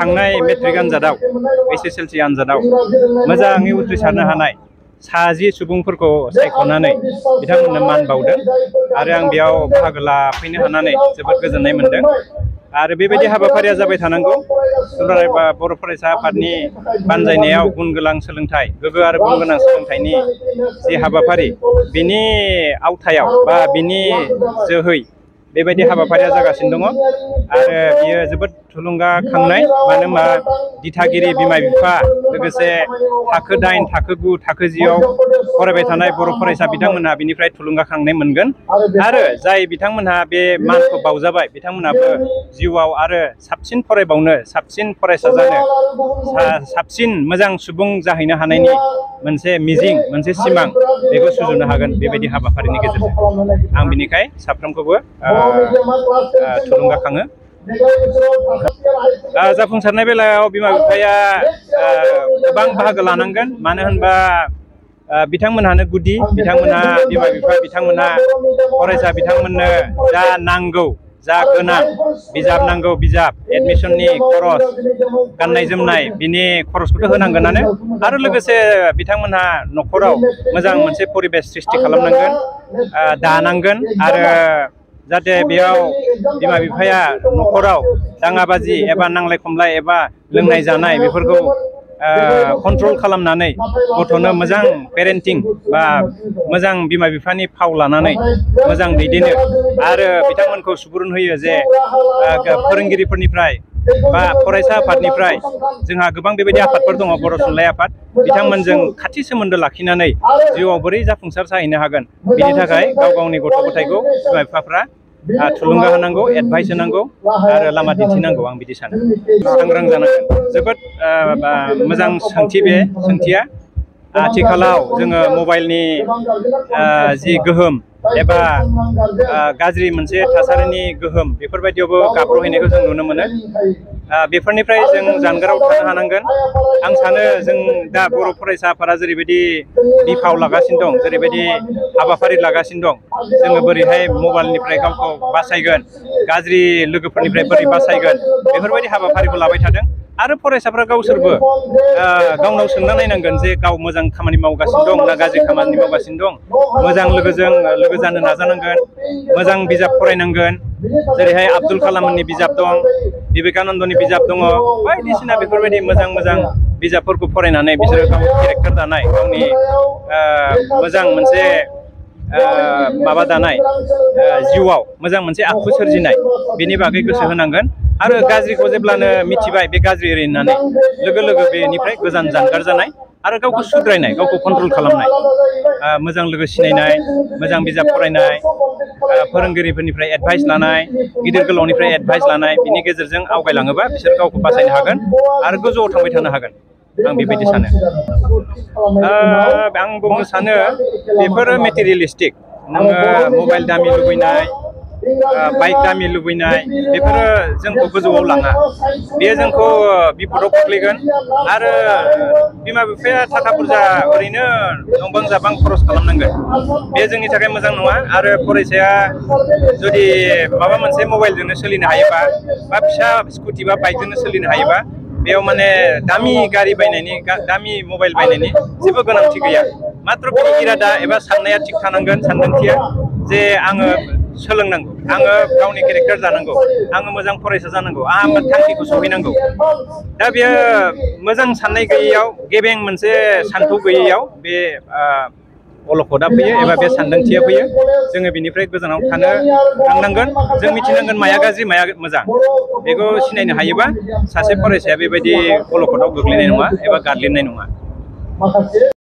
थांनाय मेट्रिक आनजादाव एसएसएलसि आनजादाव मोजाङै उथ्रिसारनो हानाय 60 सुबुंफोरखौ सायख'नानै बिथांमोननो मान बावदों आरो आं बेयाव बाहागो लाफैनो हानानै जोबोद गोजोननाय मोनदों आरो बेबायदि हाबाफारिया जाबाय थानांगौ। दुलाराय बर' फरायसा आफादनि बानजायनायाव गुन गोनां सोलोंथाइ गोग्गो आरो गुन गोनां सोलोंथाइनि जि हाबाफारि बिनि आवथायाव बा बिनि जोहै बेबायदि हाबाफारिया जागासिनो दङ आरो बियो जोबोद थुलुंगाखांनाय। मानो होनबा दिथागिरि बिमा बिफा लोगोसे थाखो 8 थाखो 9 थाखो 10 आव फरायबाय थानाय बर' फरायसा बिथांमोनहा बिनिफ्राय थुलुंगाखांनाय मोनगोन आरो जाय बिथांमोनहा बे मानखौ बावजाबाय बिथांमोनहाबो जिउआव आरो साबसिन फरायबावनो साबसिन फरायसा जानो साबसिन मोजां सुबुं जाहैनो हानायनि मोनसे मिजिं मोनसे सिमां बेखौ सुजुनो हागोन बेबायदि हाबाफारिनि गेजेरजों। आं बिनिखाय साफ्रोमखौबो थुलुंगाखाङो। जाफुंसारनाय बेलायाव बिमा बिफाया गोबां बाहागो लानांगोन। मानो होनबा बिथांमोनहानो गुदि बिथांमोनहा बिमा बिफा बिथांमोनहा फरायसा बिथांमोननो जा नांगौ जा गोनां बिजाब नांगौ बिजाब एडमिसननि खरस गाननाय जोमनाय बिनि खरसखौथ' होनांगोनानो आरो लोगोसे बिथांमोनहा न'खराव मोजां मोनसे परिबेस सृष्टि खालामनांगोन दानांगोन आरो जाहाथे बेयाव बिमा बिफाया न'खराव दाङाबाजि एबा नांलाय खमलाय एबा लोंनाय जानाय बेफोरखौ कन्ट्रल खालामनानै गथ'नो मोजां पेरेन्टिं बा मोजां बिमा बिफानि फाव लानानै मोजां दैदेनो आरो बिथांमोनखौ सुबुरुन होयो जे फोरोंगिरिफोरनिफ्राय बा फरायसा आफादनिफ्राय जोंहा गोबां बेबायदि आफादफोर दङ बर' थुनलाइ आफाद बिथांमोनजों खाथि सोमोन्दो लाखिनानै जिउआव बोरै जाफुंसार जाहैनो हागोन बिनि थाखाय गाव गावनि गथ' गथायखौ बिमा बिफाफ्रा थुलुंगा होनांगौ एडभाइस होनांगौ आरो लामा दिन्थिनांगौ आं बिदि सानो। सांग्रां जानांगोन जोबोद मोजां सोंथि बे सोंथिया। आथिखालाव जोङो मबाइलनि जि गोहोम एबा गाज्रि मोनसे थासारिनि गोहोम बेफोरबायदियावबो गाब्रहैनायखौ जों नुनो मोनो। बेफोरनिफ्राय जों जानगाराव थानो हानांगोन। आं सानो जों दा बर' फरायसा आफादा जेरैबायदि बिफाव लागासिनो दं जेरैबायदि हाबाफारि लागासिनो दं जोङो बोरैहाय मबाइलनिफ्राय गावखौ बासायगोन गाज्रि लोगोफोरनिफ्राय बोरै बासायगोन बेफोरबायदि हाबाफारिखौ लाबाय थादों आरो फरायसाफ्रा गावसोरबो गावनाव सोंना नायनांगोन जे गाव मोजां खामानि मावगासिनो दं ना गाज्रि खामानि मावगासिनो दं। मोजां लोगोजों लोगो जानो नाजानांगोन मोजां बिजाब फरायनांगोन जेरैहाय आब्दुल कालामनि बिजाब दं बिबेकानन्दनि बिजाब दङ बायदिसिना बेफोरबायदि मोजां मोजां बिजाबफोरखौ फरायनानै बिसोरो गाव केरेक्टार दानाय गावनि मोजां मोनसे माबा दानाय जिउआव मोजां मोनसे आखु सोरजिनाय बेनि बागै गोसो होनांगोन आरो गाज्रिखौ जेब्लानो मिथिबाय बे गाज्रि ओरै होननानै लोगो लोगो बेनिफ्राय गोजान जानगार जानाय आरो गावखौ सुद्रायनाय गावखौ कन्ट्रल खालामनाय मोजां लोगो सिनायनाय मोजां बिजाब फरायनाय फोरोंगिरिफोरनिफ्राय एडभाइस लानाय गिदिर गोलावनिफ्राय एडभाइस लानाय बिनि गेजेरजों आवगायलाङोबा बिसोर गावखौ बासायनो हागोन आरो गोजौआव थांबाय थानो हागोन आं बेबायदि सानो। आं बुंनो सानो बेफोरो मेटेरियेलिस्टिक नोङो मबाइल दामि लुबैनाय बाइक दामि लुबैनाय बेफोरो जोंखौ गोजौआव लाङा बेयो जोंखौ बिपदाव खोख्लैगोन आरो बिमा बिफाया थाखा बुरजा ओरैनो नंबां जाबां खरस खालामनांगोन बे जोंनि थाखाय मोजां नङा आरो फरायसाया जुदि माबा मोनसे मबाइलजोंनो सोलिनो हायोबा बा फिसा स्कुटि बा बाइकजोंनो सोलिनो हायोबा बेयाव माने दामि गारि बायनायनि दामि मबाइल बायनायनि जेबो गोनांथि गैया। मात्र बिनि इरादा एबा साननाया थिग थानांगोन सानदांथिया जे आङो सोलोंनांगौ आङो गावनि केरेक्टार जानांगौ आङो मोजां फरायसा जानांगौ आंहा थांखिखौ सहैनांगौ। दा बेयो मोजां साननाय गैयैयाव गेबें मोनसे सान्थौ गैयैयाव बे अलखदा फैयो एबा बे सानदांथिया फैयो जोङो बिनिफ्राय गोजानाव थानो रोंनांगोन जों मिथिनांगोन माया गाज्रि माया मोजां बेखौ सिनायनो हायोबा सासे फरायसाया बेबायदि अलखदाव गोग्लैनाय नङा एबा गादलिननाय नङा।